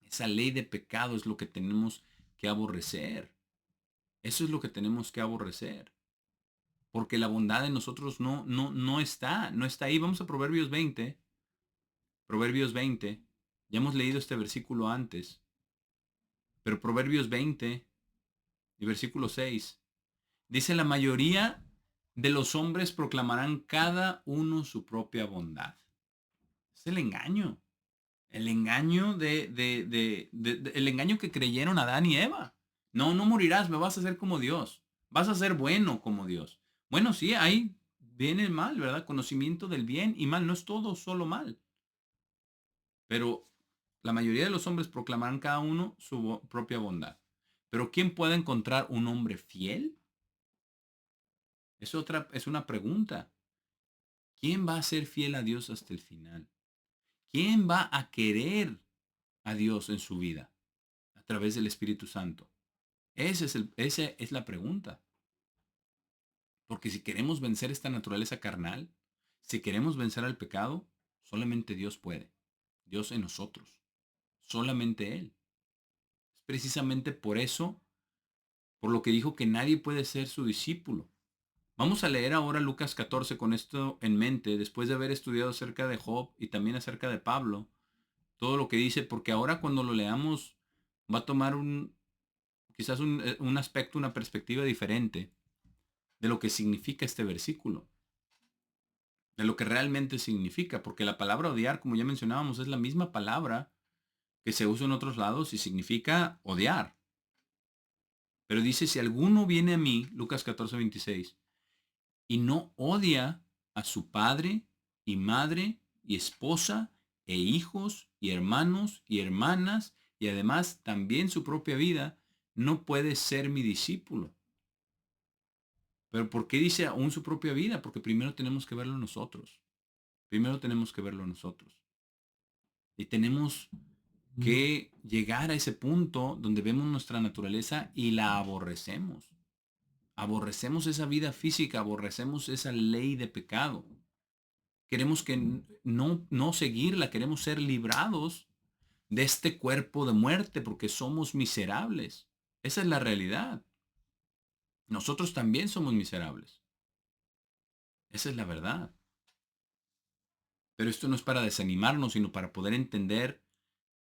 Esa ley de pecado es lo que tenemos que aborrecer. Eso es lo que tenemos que aborrecer. Porque la bondad en nosotros no está ahí. Vamos a Proverbios 20. Proverbios 20. Ya hemos leído este versículo antes. Pero Proverbios 20 y versículo 6. Dice, la mayoría de los hombres proclamarán cada uno su propia bondad. Es el engaño. El engaño el engaño que creyeron Adán y Eva. No morirás, me vas a hacer como Dios. Vas a ser bueno como Dios. Bueno, sí, ahí viene el mal, ¿verdad? Conocimiento del bien y mal. No es todo solo mal. Pero la mayoría de los hombres proclamarán cada uno su propia bondad. Pero ¿quién puede encontrar un hombre fiel? Es una pregunta. ¿Quién va a ser fiel a Dios hasta el final? ¿Quién va a querer a Dios en su vida a través del Espíritu Santo? Esa es la pregunta. Porque si queremos vencer esta naturaleza carnal, si queremos vencer al pecado, solamente Dios puede. Dios en nosotros. Solamente Él. Es precisamente por eso, por lo que dijo que nadie puede ser su discípulo. Vamos a leer ahora Lucas 14 con esto en mente, después de haber estudiado acerca de Job y también acerca de Pablo, todo lo que dice, porque ahora cuando lo leamos va a tomar quizás un aspecto, una perspectiva diferente de lo que significa este versículo, de lo que realmente significa, porque la palabra odiar, como ya mencionábamos, es la misma palabra que se usa en otros lados y significa odiar. Pero dice, si alguno viene a mí, Lucas 14:26, y no odia a su padre y madre y esposa e hijos y hermanos y hermanas y además también su propia vida, no puede ser mi discípulo. Pero ¿por qué dice aún su propia vida? Porque primero tenemos que verlo nosotros. Primero tenemos que verlo nosotros. Y tenemos que llegar a ese punto donde vemos nuestra naturaleza y la aborrecemos. Aborrecemos esa vida física, aborrecemos esa ley de pecado. Queremos que no seguirla, queremos ser librados de este cuerpo de muerte porque somos miserables. Esa es la realidad. Nosotros también somos miserables. Esa es la verdad. Pero esto no es para desanimarnos, sino para poder entender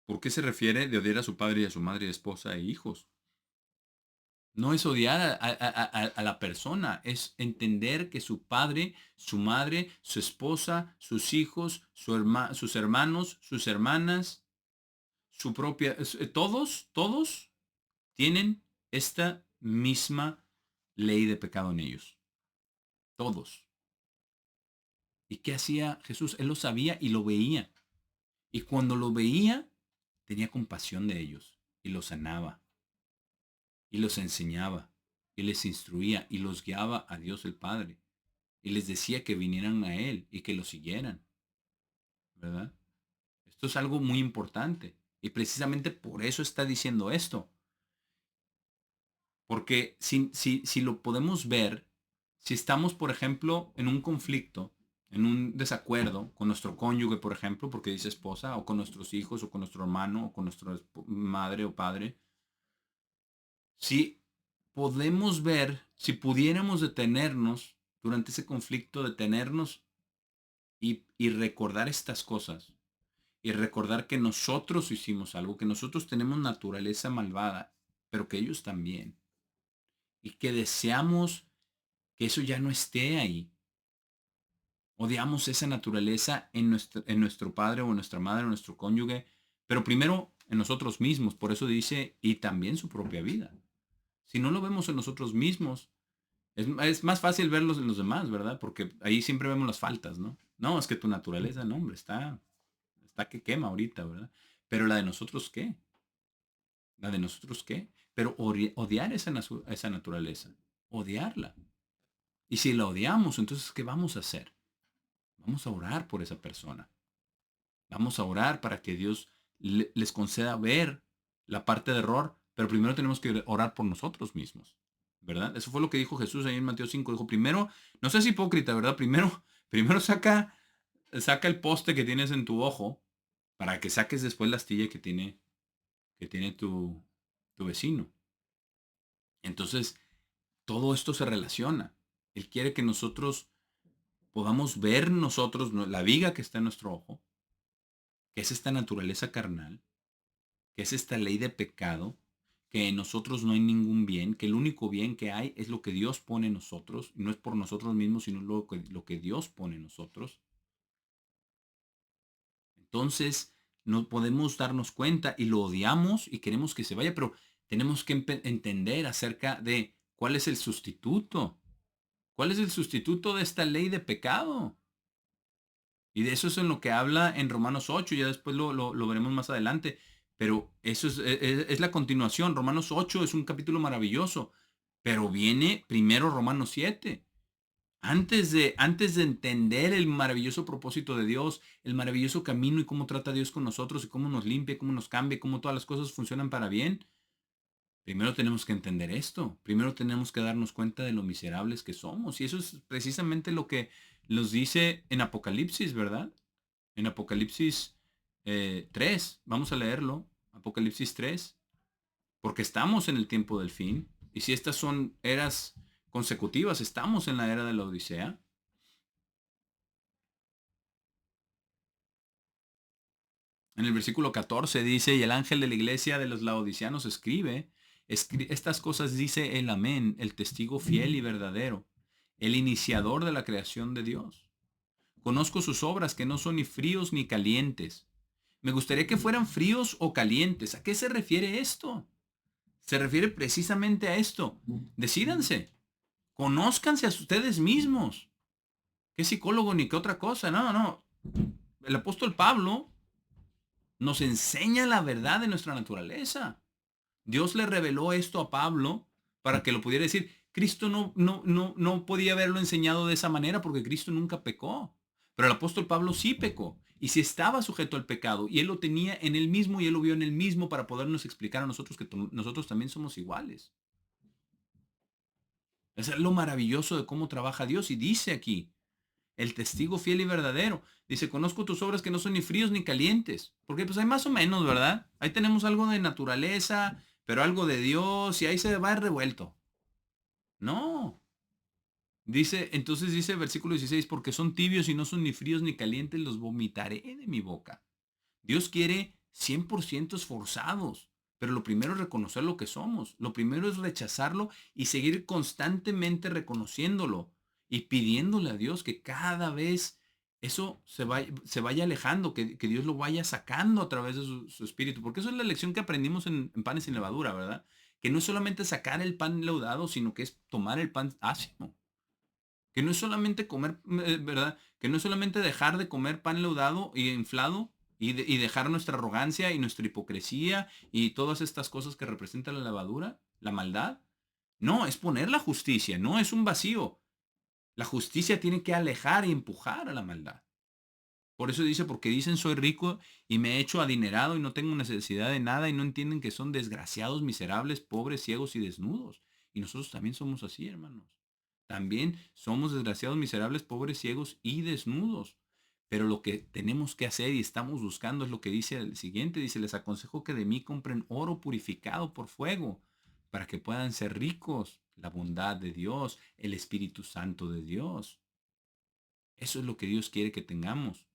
por qué se refiere de odiar a su padre y a su madre, esposa e hijos. No es odiar a la persona, es entender que su padre, su madre, su esposa, sus hijos, sus hermanos, sus hermanas, su propia, todos tienen esta misma ley de pecado en ellos. Todos. ¿Y qué hacía Jesús? Él lo sabía y lo veía. Y cuando lo veía, tenía compasión de ellos y los sanaba y los enseñaba y les instruía y los guiaba a Dios el Padre y les decía que vinieran a Él y que lo siguieran, ¿verdad? Esto es algo muy importante y precisamente por eso está diciendo esto. Porque si lo podemos ver, si estamos, por ejemplo, en un conflicto, en un desacuerdo con nuestro cónyuge, por ejemplo, porque dice esposa, o con nuestros hijos, o con nuestro hermano, o con nuestra madre o padre, si podemos ver, si pudiéramos detenernos durante ese conflicto, detenernos y recordar estas cosas, y recordar que nosotros hicimos algo, que nosotros tenemos naturaleza malvada, pero que ellos también, y que deseamos que eso ya no esté ahí. Odiamos esa naturaleza en nuestro padre o en nuestra madre o nuestro cónyuge, pero primero en nosotros mismos. Por eso dice, y también su propia vida. Si no lo vemos en nosotros mismos, es más fácil verlos en los demás, ¿verdad? Porque ahí siempre vemos las faltas, ¿no? No, es que tu naturaleza, no, hombre, está que quema ahorita, ¿verdad? Pero la de nosotros, ¿qué? La de nosotros, ¿qué? Pero odiar esa naturaleza, odiarla. Y si la odiamos, entonces, ¿qué vamos a hacer? Vamos a orar por esa persona. Vamos a orar para que Dios les conceda ver la parte de error, pero primero tenemos que orar por nosotros mismos, ¿verdad? Eso fue lo que dijo Jesús ahí en Mateo 5. Dijo, primero, no seas hipócrita, ¿verdad? Primero saca el poste que tienes en tu ojo para que saques después la astilla que tiene tu vecino. Entonces, todo esto se relaciona. Él quiere que nosotros podamos ver nosotros la viga que está en nuestro ojo, que es esta naturaleza carnal, que es esta ley de pecado, que en nosotros no hay ningún bien, que el único bien que hay es lo que Dios pone en nosotros, y no es por nosotros mismos, sino lo que Dios pone en nosotros. Entonces, no podemos darnos cuenta y lo odiamos y queremos que se vaya, pero tenemos que entender acerca de cuál es el sustituto. ¿Cuál es el sustituto de esta ley de pecado? Y de eso es en lo que habla en Romanos 8, ya después lo veremos más adelante. Pero eso es la continuación. Romanos 8 es un capítulo maravilloso. Pero viene primero Romanos 7. Antes de entender el maravilloso propósito de Dios, el maravilloso camino y cómo trata Dios con nosotros y cómo nos limpia, cómo nos cambia, cómo todas las cosas funcionan para bien, primero tenemos que entender esto. Primero tenemos que darnos cuenta de lo miserables que somos. Y eso es precisamente lo que nos dice en Apocalipsis, ¿verdad? En Apocalipsis 3. Vamos a leerlo. Apocalipsis 3. Porque estamos en el tiempo del fin. Y si estas son eras consecutivas, estamos en la era de la Odisea. En el versículo 14 dice, y el ángel de la iglesia de los laodiceanos escribe, estas cosas dice el amén, el testigo fiel y verdadero, el iniciador de la creación de Dios. Conozco sus obras que no son ni fríos ni calientes. Me gustaría que fueran fríos o calientes. ¿A qué se refiere esto? Se refiere precisamente a esto. Decídanse, conózcanse a ustedes mismos. ¿Qué psicólogo ni qué otra cosa? No, no. El apóstol Pablo nos enseña la verdad de nuestra naturaleza. Dios le reveló esto a Pablo para que lo pudiera decir. Cristo no podía haberlo enseñado de esa manera porque Cristo nunca pecó. Pero el apóstol Pablo sí pecó. Y si estaba sujeto al pecado y él lo tenía en él mismo y él lo vio en él mismo para podernos explicar a nosotros que nosotros también somos iguales. Eso es lo maravilloso de cómo trabaja Dios. Y dice aquí, el testigo fiel y verdadero. Dice, conozco tus obras que no son ni fríos ni calientes. Porque pues hay más o menos, ¿verdad? Ahí tenemos algo de naturaleza, pero algo de Dios y ahí se va revuelto. No. Dice, entonces dice versículo 16, porque son tibios y no son ni fríos ni calientes, los vomitaré de mi boca. Dios quiere 100% esforzados, pero lo primero es reconocer lo que somos. Lo primero es rechazarlo y seguir constantemente reconociéndolo y pidiéndole a Dios que cada vez eso se vaya alejando, que Dios lo vaya sacando a través de su espíritu. Porque eso es la lección que aprendimos en Panes sin Levadura, ¿verdad? Que no es solamente sacar el pan leudado, sino que es tomar el pan ácimo. Que no es solamente comer, ¿verdad? Que no es solamente dejar de comer pan leudado y inflado y dejar nuestra arrogancia y nuestra hipocresía y todas estas cosas que representa la levadura, la maldad. No, es poner la justicia, no es un vacío. La justicia tiene que alejar y empujar a la maldad. Por eso dice, porque dicen soy rico y me he hecho adinerado y no tengo necesidad de nada y no entienden que son desgraciados, miserables, pobres, ciegos y desnudos. Y nosotros también somos así, hermanos. También somos desgraciados, miserables, pobres, ciegos y desnudos. Pero lo que tenemos que hacer y estamos buscando es lo que dice el siguiente. Dice, les aconsejo que de mí compren oro purificado por fuego para que puedan ser ricos. La bondad de Dios, el Espíritu Santo de Dios. Eso es lo que Dios quiere que tengamos.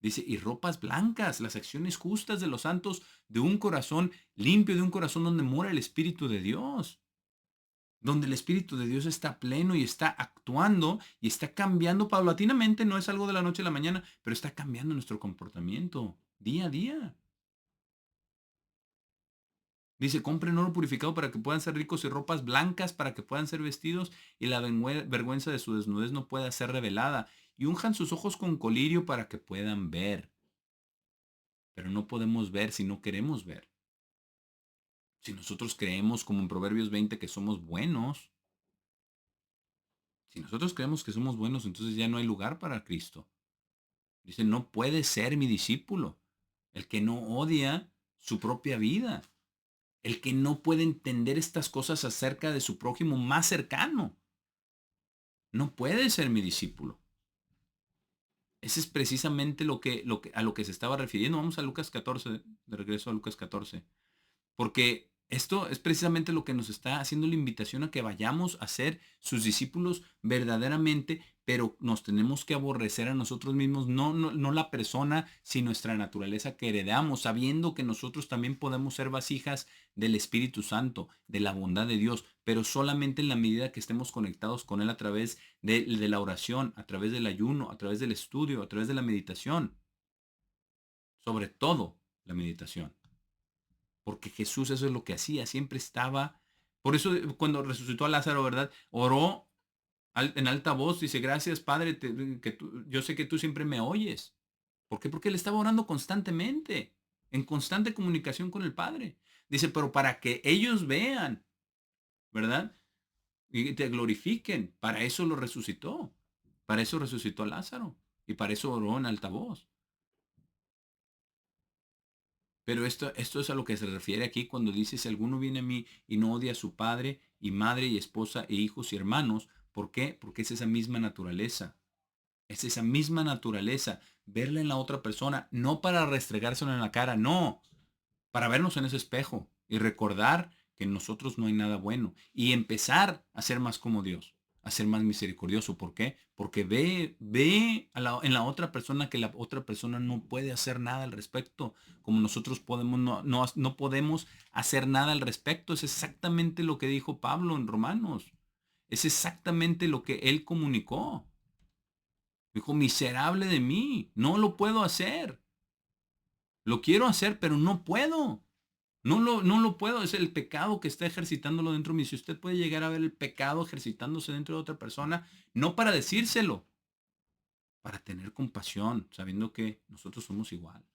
Dice, y ropas blancas, las acciones justas de los santos, de un corazón limpio, de un corazón donde mora el Espíritu de Dios, donde el Espíritu de Dios está pleno y está actuando y está cambiando paulatinamente, no es algo de la noche a la mañana, pero está cambiando nuestro comportamiento día a día. Dice, compren oro purificado para que puedan ser ricos y ropas blancas para que puedan ser vestidos y la vergüenza de su desnudez no pueda ser revelada. Y unjan sus ojos con colirio para que puedan ver. Pero no podemos ver si no queremos ver. Si nosotros creemos, como en Proverbios 20, que somos buenos, si nosotros creemos que somos buenos, entonces ya no hay lugar para Cristo. Dice, no puede ser mi discípulo el que no odia su propia vida, el que no puede entender estas cosas acerca de su prójimo más cercano. No puede ser mi discípulo. Ese es precisamente a lo que se estaba refiriendo. Vamos a Lucas 14, de regreso a Lucas 14. Porque esto es precisamente lo que nos está haciendo la invitación a que vayamos a ser sus discípulos verdaderamente, pero nos tenemos que aborrecer a nosotros mismos, no la persona, sino nuestra naturaleza que heredamos, sabiendo que nosotros también podemos ser vasijas del Espíritu Santo, de la bondad de Dios, pero solamente en la medida que estemos conectados con Él a través de la oración, a través del ayuno, a través del estudio, a través de la meditación, sobre todo la meditación. Porque Jesús eso es lo que hacía, siempre estaba. Por eso cuando resucitó a Lázaro, ¿verdad? Oró en alta voz, dice, gracias Padre, yo sé que tú siempre me oyes. ¿Por qué? Porque él estaba orando constantemente, en constante comunicación con el Padre. Dice, pero para que ellos vean, ¿verdad? y te glorifiquen. Para eso lo resucitó. Para eso resucitó a Lázaro. Y para eso oró en alta voz. Pero esto es a lo que se refiere aquí cuando dice, si alguno viene a mí y no odia a su padre y madre y esposa e hijos y hermanos, ¿por qué? Porque es esa misma naturaleza. Es esa misma naturaleza. Verla en la otra persona, no para restregárselo en la cara, no, para vernos en ese espejo y recordar que en nosotros no hay nada bueno y empezar a ser más como Dios, a ser más misericordioso. ¿Por qué? Porque ve en la otra persona que la otra persona no puede hacer nada al respecto, como nosotros podemos, no podemos hacer nada al respecto. Es exactamente lo que dijo Pablo en Romanos. Es exactamente lo que él comunicó. Dijo, miserable de mí, no lo puedo hacer. Lo quiero hacer, pero no puedo. No lo puedo, es el pecado que está ejercitándolo dentro de mí. Si usted puede llegar a ver el pecado ejercitándose dentro de otra persona, no para decírselo, para tener compasión, sabiendo que nosotros somos igual.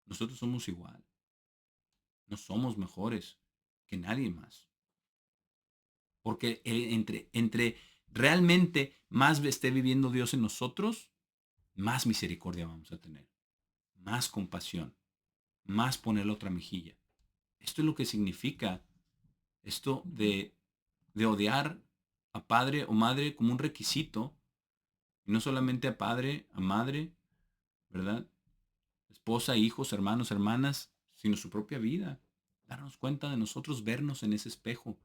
Nosotros somos igual. No somos mejores que nadie más. Porque entre realmente más esté viviendo Dios en nosotros, más misericordia vamos a tener, más compasión, más poner la otra mejilla. Esto es lo que significa esto de odiar a padre o madre como un requisito, y no solamente a padre, a madre, ¿verdad? Esposa, hijos, hermanos, hermanas, sino su propia vida. Darnos cuenta de nosotros, vernos en ese espejo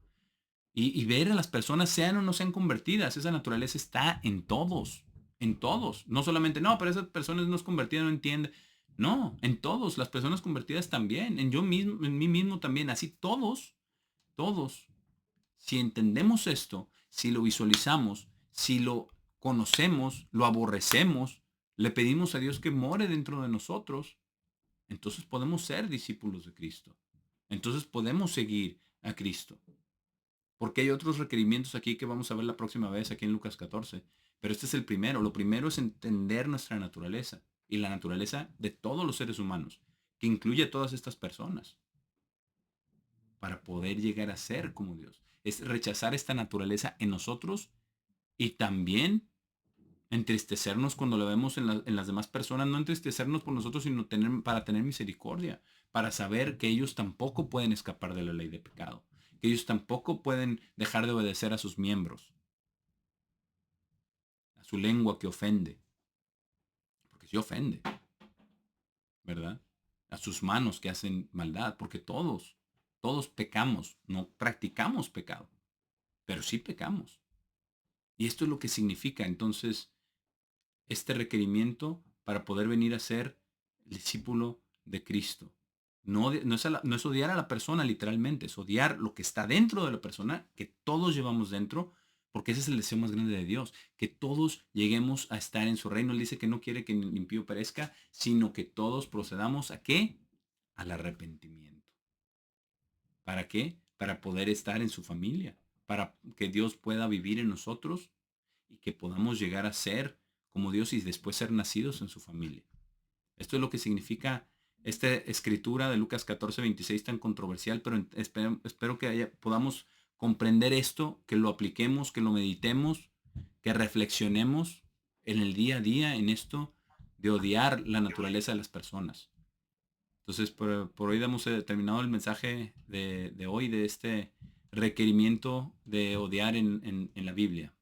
y ver a las personas, sean o no sean convertidas. Esa naturaleza está en todos, en todos. No solamente, no, pero esa persona no es convertida, no entiende. No, en todos, las personas convertidas también, en yo mismo, en mí mismo también, así todos. Si entendemos esto, si lo visualizamos, si lo conocemos, lo aborrecemos, le pedimos a Dios que more dentro de nosotros, entonces podemos ser discípulos de Cristo. Entonces podemos seguir a Cristo. Porque hay otros requerimientos aquí que vamos a ver la próxima vez aquí en Lucas 14. Pero este es el primero. Lo primero es entender nuestra naturaleza y la naturaleza de todos los seres humanos, que incluye a todas estas personas, para poder llegar a ser como Dios. Es rechazar esta naturaleza en nosotros y también entristecernos cuando lo vemos en las demás personas. No entristecernos por nosotros, sino para tener misericordia, para saber que ellos tampoco pueden escapar de la ley de pecado, que ellos tampoco pueden dejar de obedecer a sus miembros, a su lengua que ofende, porque sí ofende, ¿verdad? A sus manos que hacen maldad, porque todos pecamos, no practicamos pecado, pero sí pecamos. Y esto es lo que significa entonces este requerimiento para poder venir a ser el discípulo de Cristo. No es odiar a la persona literalmente, es odiar lo que está dentro de la persona, que todos llevamos dentro, porque ese es el deseo más grande de Dios, que todos lleguemos a estar en su reino. Él dice que no quiere que el impío perezca, sino que todos procedamos ¿a qué? Al arrepentimiento. ¿Para qué? Para poder estar en su familia, para que Dios pueda vivir en nosotros y que podamos llegar a ser como Dios y después ser nacidos en su familia. Esto es lo que significa esta escritura de Lucas 14:26 tan controversial, pero espero que podamos comprender esto, que lo apliquemos, que lo meditemos, que reflexionemos en el día a día en esto de odiar la naturaleza de las personas. Entonces, por hoy damos terminado el mensaje de hoy, de este requerimiento de odiar en la Biblia.